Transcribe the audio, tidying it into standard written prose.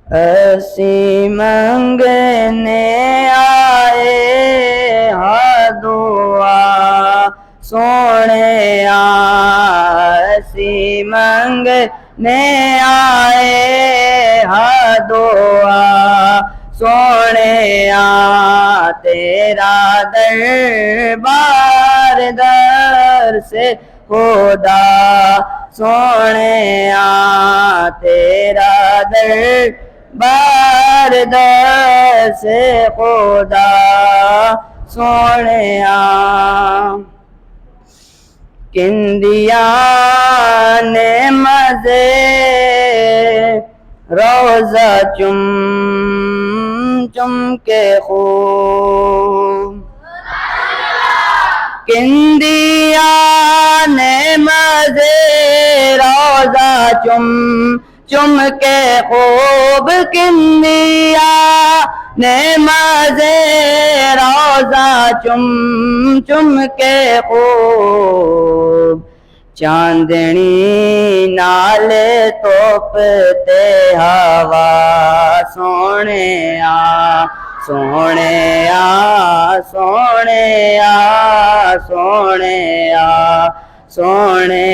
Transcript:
असी मंगने आए हा दुआ सोने असी मंगने आए हा दुआ सोने तेरा दरबार दर से खुदा सोने तेरा दरबार दर से खुदा सोने किंदिया ने मजे रोजा चुम चुम के खूब किंदिया ने मजे रोजा चुम चुम के खूब किंदिया ने मजे रोजा चुम चुम के खूब चांदनी नाले तोपते हवा सोने सोने सोने सोने सोने